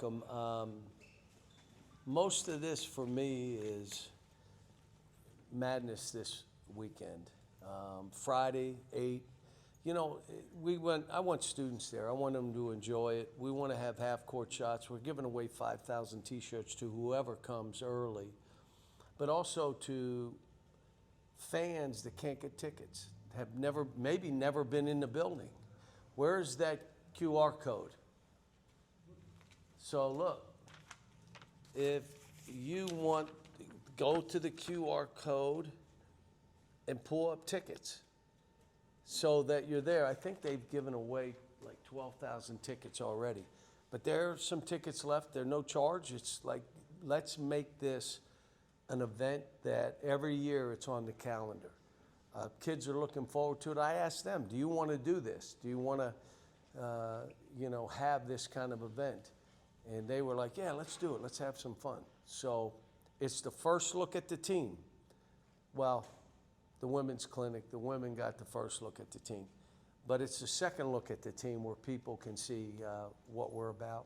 welcome. Most of this for me is madness this weekend. Friday, 8. You know, I want students there. I want them to enjoy it. We want to have half-court shots. We're giving away 5,000 T-shirts to whoever comes early, but also to fans that can't get tickets, have maybe never been in the building. Where's that QR code? So look, if you want, go to the QR code and pull up tickets so that you're there. I think they've given away like 12,000 tickets already. But there are some tickets left. They're no charge. It's like, let's make this an event that every year it's on the calendar. Kids are looking forward to it. I asked them, do you want to do this? Do you want to, have this kind of event? And they were like, yeah, let's do it. Let's have some fun. So it's the first look at the team. Well, the women's clinic, the women got the first look at the team. But it's the second look at the team where people can see what we're about.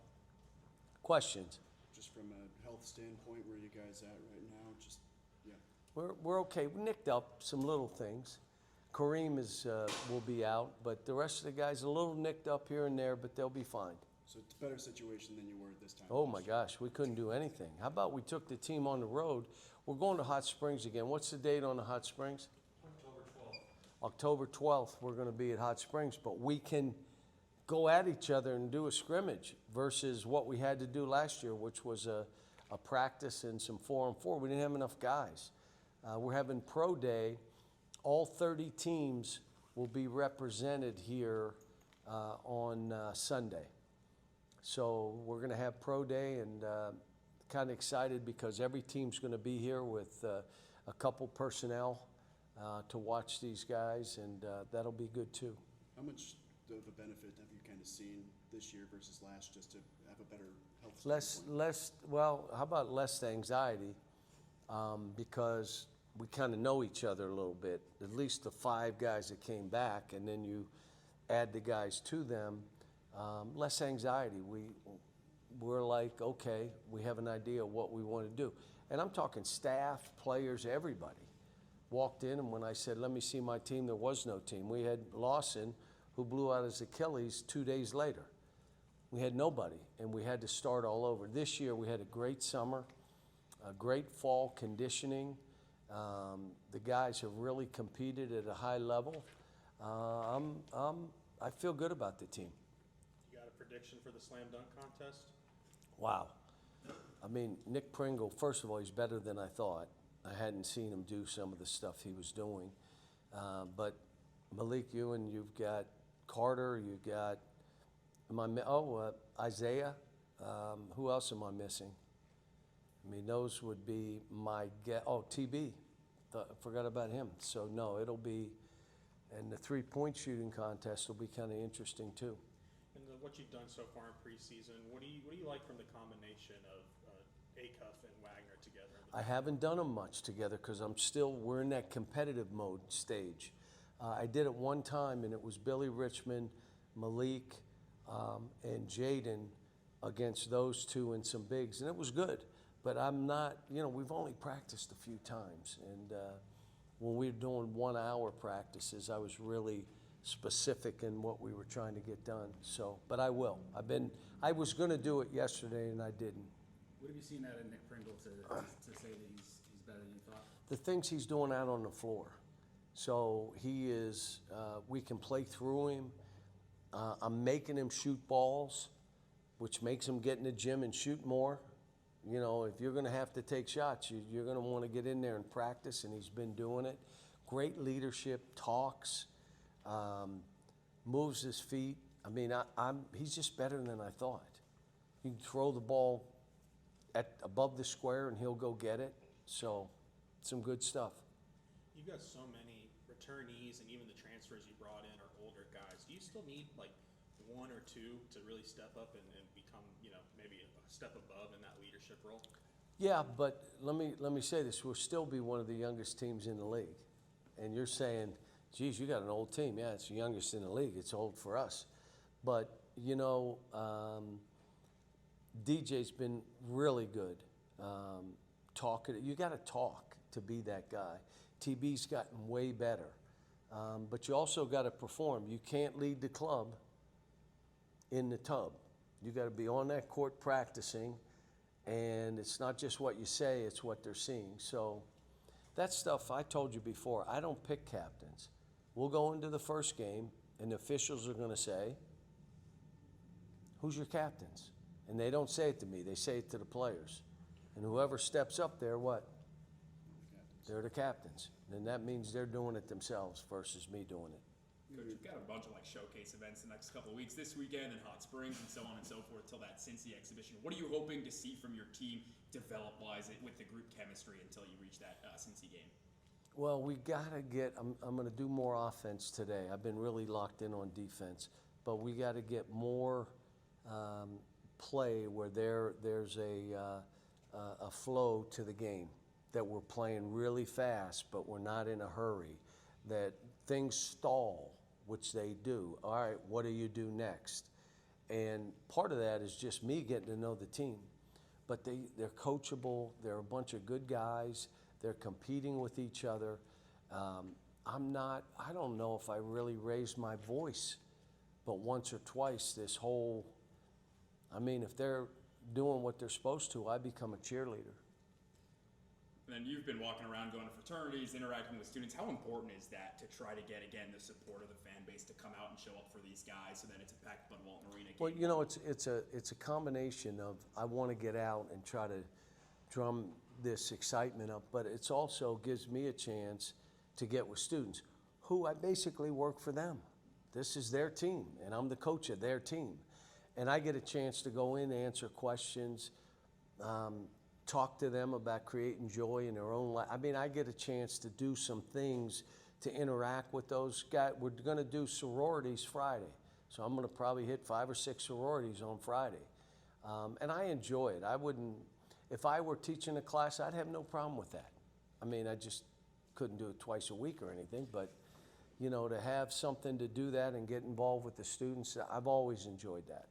Questions? Just from a health standpoint, where are you guys at right now? Just, yeah. We're okay. We nicked up some little things. Kareem will be out, but the rest of the guys a little nicked up here and there, but they'll be fine. So it's a better situation than you were this time. Oh my gosh, we couldn't do anything. How about we took the team on the road? We're going to Hot Springs again. What's the date on the Hot Springs? October 12th. October 12th, we're going to be at Hot Springs, but we can go at each other and do a scrimmage versus what we had to do last year, which was a practice and some 4-on-4. We didn't have enough guys. We're having pro day. All 30 teams will be represented here on Sunday. So we're going to have pro day, and kind of excited because every team's going to be here with a couple personnel to watch these guys, and that'll be good too. How much of a benefit have you kind of seen this year versus last, just to have a better health standpoint? Well, how about less anxiety? Because we kind of know each other a little bit, at least the 5 guys that came back, and then you add the guys to them. Less anxiety. We're like, okay, we have an idea of what we want to do. And I'm talking staff, players, everybody. Walked in, and when I said, let me see my team, there was no team. We had Lawson, who blew out his Achilles 2 days later. We had nobody, and we had to start all over. This year, we had a great summer, a great fall conditioning. The guys have really competed at a high level. I feel good about the team. You got a prediction for the slam dunk contest? Wow. I mean, Nick Pringle, first of all, he's better than I thought. I hadn't seen him do some of the stuff he was doing. But Malik Ewan, you've got Carter, you've got Isaiah. Who else am I missing? I mean, those would be my guess. Oh, TB. Forgot about him. So, no, it'll be, and the three-point shooting contest will be kind of interesting, too. And what you've done so far in preseason, what do you like from the combination of Acuff and Wagner together? I haven't done them much together because we're in that competitive mode stage. I did it one time, and it was Billy Richmond, Malik, and Jaden against those two and some bigs, and it was good. But I'm not, we've only practiced a few times, and when we were doing 1-hour practices, I was really specific in what we were trying to get done. So, but I will. I was going to do it yesterday, and I didn't. What have you seen out of Nick Pringle to say that he's better than you thought? The things he's doing out on the floor. So he is, we can play through him. I'm making him shoot balls, which makes him get in the gym and shoot more. If you're going to have to take shots, you're going to want to get in there and practice, and he's been doing it. Great leadership, talks, moves his feet. I mean, he's just better than I thought. You can throw the ball above the square, and he'll go get it. So, some good stuff. You've got so many returnees, and even the transfers you brought in are older guys. Do you still need like 1 or 2 to really step up and become, maybe a step above in that leadership role? Yeah, but let me say this: we'll still be one of the youngest teams in the league. And you're saying, geez, you got an old team. Yeah, it's the youngest in the league. It's old for us. But, DJ's been really good. Talking, you got to talk to be that guy. TB's gotten way better. But you also got to perform. You can't lead the club in the tub. You got to be on that court practicing, and it's not just what you say, it's what they're seeing. So that stuff, I told you before, I don't pick captains. We'll go into the first game, and the officials are going to say, who's your captains? And they don't say it to me, they say it to the players. And whoever steps up there, what? They're the captains. And that means they're doing it themselves versus me doing it. Coach, you've got a bunch of like showcase events the next couple of weeks, this weekend and Hot Springs and so on and so forth till that Cincy exhibition. What are you hoping to see from your team develop-wise with the group chemistry until you reach that Cincy game? Well, we got to get, I'm going to do more offense today. I've been really locked in on defense, but we got to get more play where there's a flow to the game, that we're playing really fast, but we're not in a hurry, that things stall, which they do. All right, what do you do next? And part of that is just me getting to know the team. But they're coachable. They're a bunch of good guys. They're competing with each other. I don't know if I really raised my voice, but once or twice this whole, if they're doing what they're supposed to, I become a cheerleader. And then you've been walking around, going to fraternities, interacting with students. How important is that to try to get, again, the support of the fan base to come out and show up for these guys so that it's a packed Bud Walton Arena game? Well, it's a combination of I want to get out and try to drum this excitement up, but it's also gives me a chance to get with students who I basically work for them. This is their team, and I'm the coach of their team. And I get a chance to go in, answer questions, talk to them about creating joy in their own life. I get a chance to do some things to interact with those guys. We're going to do sororities Friday, so I'm going to probably hit 5 or 6 sororities on Friday. And I enjoy it. If I were teaching a class, I'd have no problem with that. I just couldn't do it twice a week or anything, but to have something to do that and get involved with the students, I've always enjoyed that.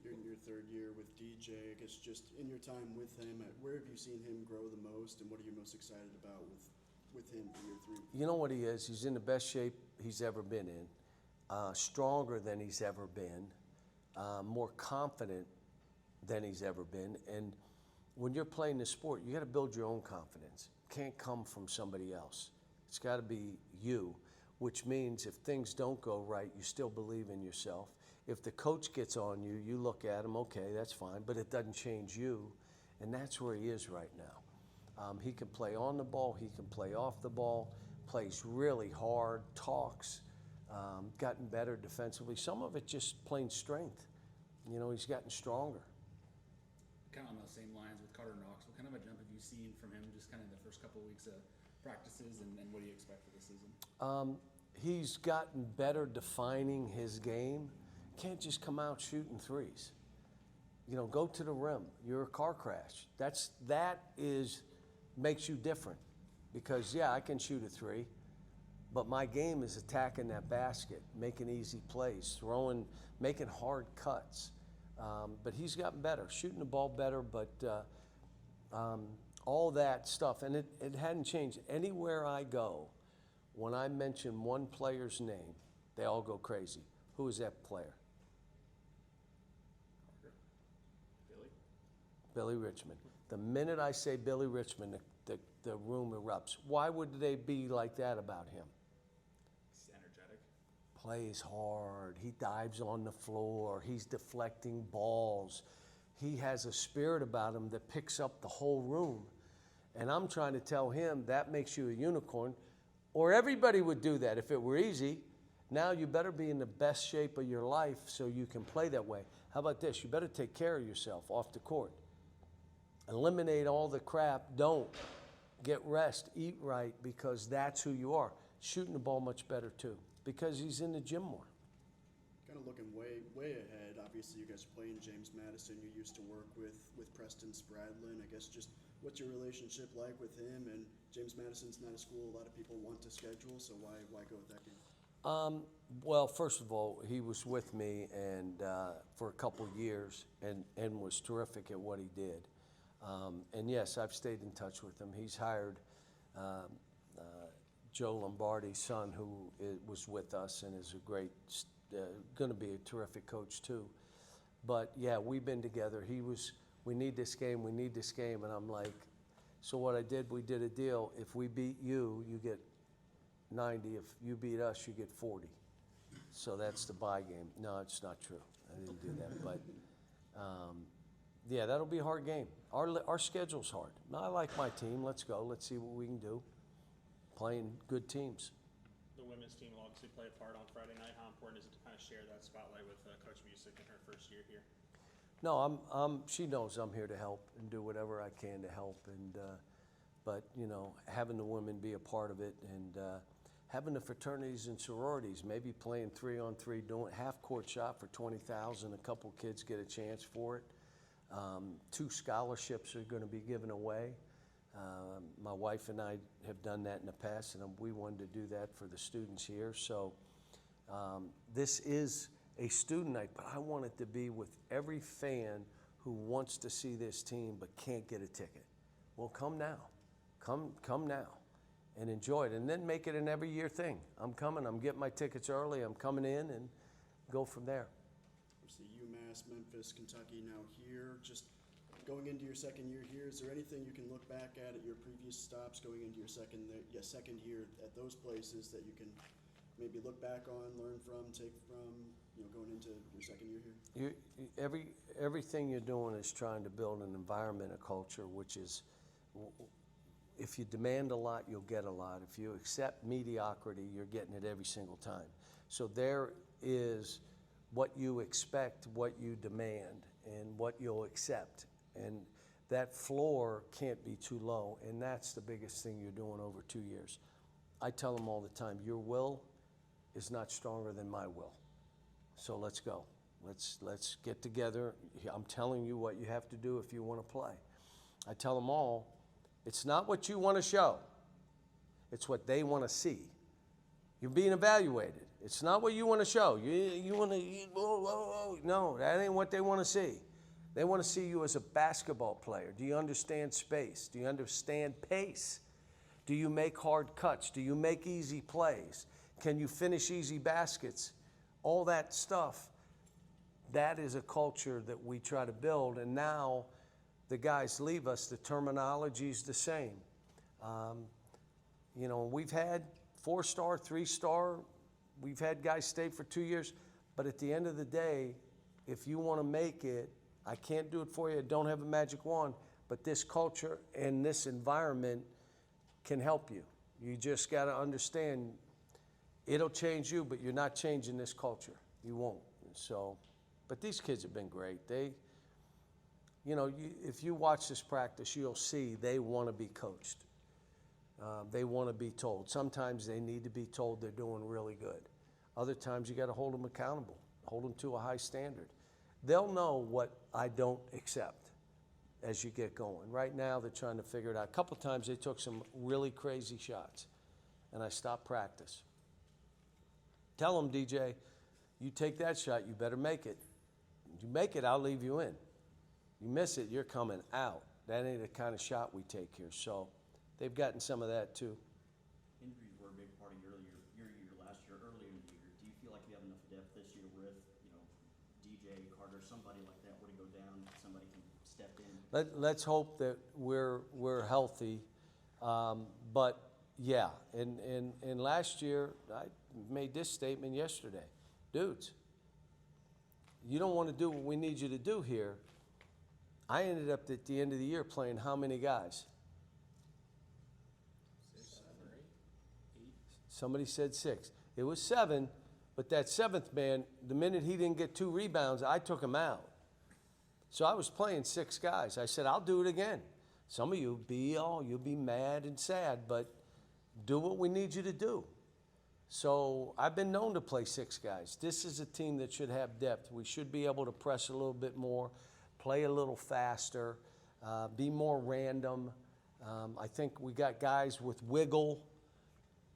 You're in your third year with DJ. I guess just in your time with him, where have you seen him grow the most, and what are you most excited about with him for year 3? You know what he is? He's in the best shape he's ever been in, stronger than he's ever been, more confident than he's ever been. And when you're playing the sport, you got to build your own confidence. It can't come from somebody else. It's got to be you, which means if things don't go right, you still believe in yourself. If the coach gets on you, you look at him, okay, that's fine, but it doesn't change you. And that's where he is right now. He can play on the ball, he can play off the ball, plays really hard, talks, gotten better defensively. Some of it just plain strength. He's gotten stronger. Kind of on those same lines with Carter Knox, what kind of a jump have you seen from him just kind of the first couple of weeks of practices, and what do you expect for the season? He's gotten better defining his game. Can't just come out shooting threes. Go to the rim. You're a car crash. That makes you different, because I can shoot a 3, but my game is attacking that basket, making easy plays, making hard cuts. But he's gotten better, shooting the ball better, but all that stuff, and it hadn't changed. Anywhere I go, when I mention one player's name, they all go crazy. Who is that player? Billy Richmond. The minute I say Billy Richmond, the room erupts. Why would they be like that about him? He's energetic. Plays hard. He dives on the floor. He's deflecting balls. He has a spirit about him that picks up the whole room. And I'm trying to tell him that makes you a unicorn, or everybody would do that if it were easy. Now you better be in the best shape of your life so you can play that way. How about this? You better take care of yourself off the court. Eliminate all the crap. Don't get rest. Eat right, because that's who you are. Shooting the ball much better too, because he's in the gym more. Kind of looking way ahead. Obviously, you guys are playing James Madison. You used to work with Preston Spradlin. I guess just what's your relationship like with him? And James Madison's not a school a lot of people want to schedule, so why go with that game? Well, first of all, he was with me and for a couple years and was terrific at what he did. And yes, I've stayed in touch with him. He's hired Joe Lombardi's son, who was with us and is a great, going to be a terrific coach too. But yeah, we've been together. We need this game, and I'm like, so what I did, we did a deal. If we beat you, you get 90. If you beat us, you get 40. So that's the buy game. No, it's not true. I didn't do that. But yeah, that'll be a hard game. Our schedule's hard. I like my team. Let's go. Let's see what we can do. Playing good teams. The women's team will obviously play a part on Friday night. How important is it to kind of share that spotlight with Coach Music in her first year here? No, she knows I'm here to help and do whatever I can to help. And but you know, having the women be a part of it and having the fraternities and sororities, maybe playing 3-on-3, doing half-court shot for $20,000. A couple kids get a chance for it. 2 scholarships are going to be given away. My wife and I have done that in the past, and we wanted to do that for the students here. So this is a student night, but I want it to be with every fan who wants to see this team but can't get a ticket. Well, come now. Come now and enjoy it, and then make it an every year thing. I'm coming. I'm getting my tickets early. I'm coming in and go from there. Obviously, UMass, Memphis, Kentucky, now here. Just going into your second year here, is there anything you can look back at your previous stops going into your second year at those places that you can maybe look back on, learn from, take from, going into your second year here? Everything you're doing is trying to build an environment, a culture, which is, if you demand a lot, you'll get a lot. If you accept mediocrity, you're getting it every single time. So there is what you expect, what you demand, and what you'll accept. And that floor can't be too low, and that's the biggest thing you're doing over 2 years. I tell them all the time, your will is not stronger than my will. So let's go. Let's get together. I'm telling you what you have to do if you want to play. I tell them all, it's not what you want to show. It's what they want to see. You're being evaluated. It's not what you want to show. You want to, no, that ain't what they want to see. They want to see you as a basketball player. Do you understand space? Do you understand pace? Do you make hard cuts? Do you make easy plays? Can you finish easy baskets? All that stuff, that is a culture that we try to build. And now the guys leave us, the terminology's the same. We've had 4-star, 3-star. We've had guys stay for 2 years. But at the end of the day, if you want to make it, I can't do it for you. I don't have a magic wand. But this culture and this environment can help you. You just got to understand, it'll change you, but you're not changing this culture. You won't. So, but these kids have been great. If you watch this practice, you'll see they want to be coached. They want to be told. Sometimes they need to be told they're doing really good. Other times you got to hold them accountable, hold them to a high standard. They'll know what I don't accept as you get going. Right now they're trying to figure it out. A couple times they took some really crazy shots, and I stopped practice. Tell them, DJ, you take that shot, you better make it. You make it, I'll leave you in. You miss it, you're coming out. That ain't the kind of shot we take here. So they've gotten some of that too. Injuries were a big part of your year last year, earlier in the year. Do you feel like you have enough depth this year with, DJ, Carter, somebody like that were to go down, somebody can step in? Let's hope that we're healthy. But yeah, and last year, I made this statement yesterday. Dudes, you don't want to do what we need you to do here. I ended up at the end of the year playing how many guys? 6, 7, 8. Somebody said 6. It was 7, but that 7th man, the minute he didn't get 2 rebounds, I took him out. So I was playing 6 guys. I said, I'll do it again. Some of you you'll be mad and sad, but do what we need you to do. So I've been known to play 6 guys. This is a team that should have depth. We should be able to press a little bit more, play a little faster, be more random. I think we got guys with wiggle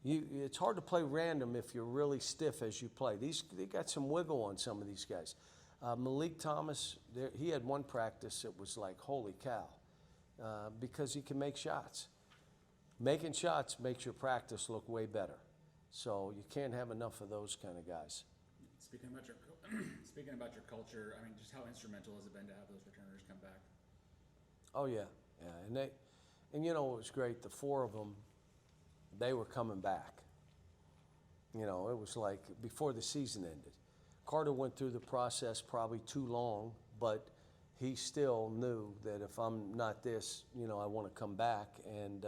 It's hard to play random if you're really stiff as you play. They got some wiggle on some of these guys. Malik Thomas, he had one practice that was like, holy cow, because he can make shots. Making shots makes your practice look way better. So you can't have enough of those kind of guys. Speaking about your culture, I mean, just how instrumental has it been to have those returners come back? Oh yeah, yeah, and you know it was great. The 4 of them, they were coming back. You know, it was like before the season ended. Carter went through the process probably too long, but he still knew that if I'm not this, you know, I want to come back. And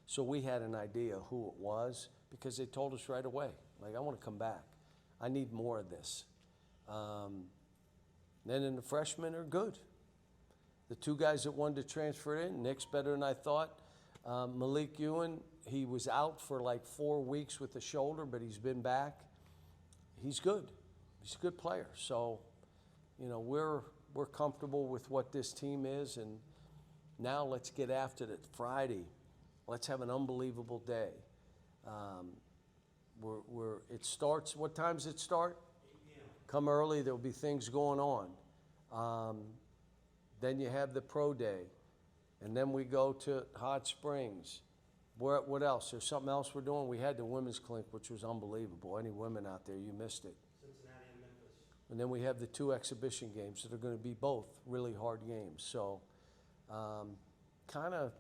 so we had an idea who it was because they told us right away, like, I want to come back. I need more of this. Then the freshmen are good. The 2 guys that wanted to transfer in, Nick's better than I thought. Malik Ewan, he was out for like 4 weeks with the shoulder, but he's been back. He's good. He's a good player. So, you know, we're comfortable with what this team is, and now let's get after it. Friday, let's have an unbelievable day. It starts. What time does it start? 8 p.m. Come early. There'll be things going on. Then you have the pro day, and then we go to Hot Springs. What else? There's something else we're doing. We had the women's clinic, which was unbelievable. Any women out there, you missed it. Cincinnati and Memphis. And then we have the 2 exhibition games that are going to be both really hard games. So, kind of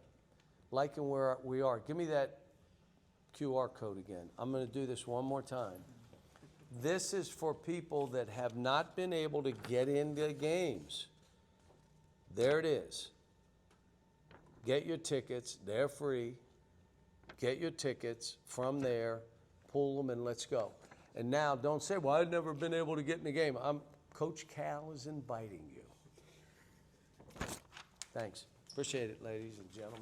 liking where we are. Give me that QR code again. I'm going to do this one more time. This is for people that have not been able to get into games. There it is. Get your tickets. They're free. Get your tickets from there, pull them, and let's go. And now, don't say, well, I've never been able to get in the game. Coach Cal is inviting you. Thanks. Appreciate it, ladies and gentlemen.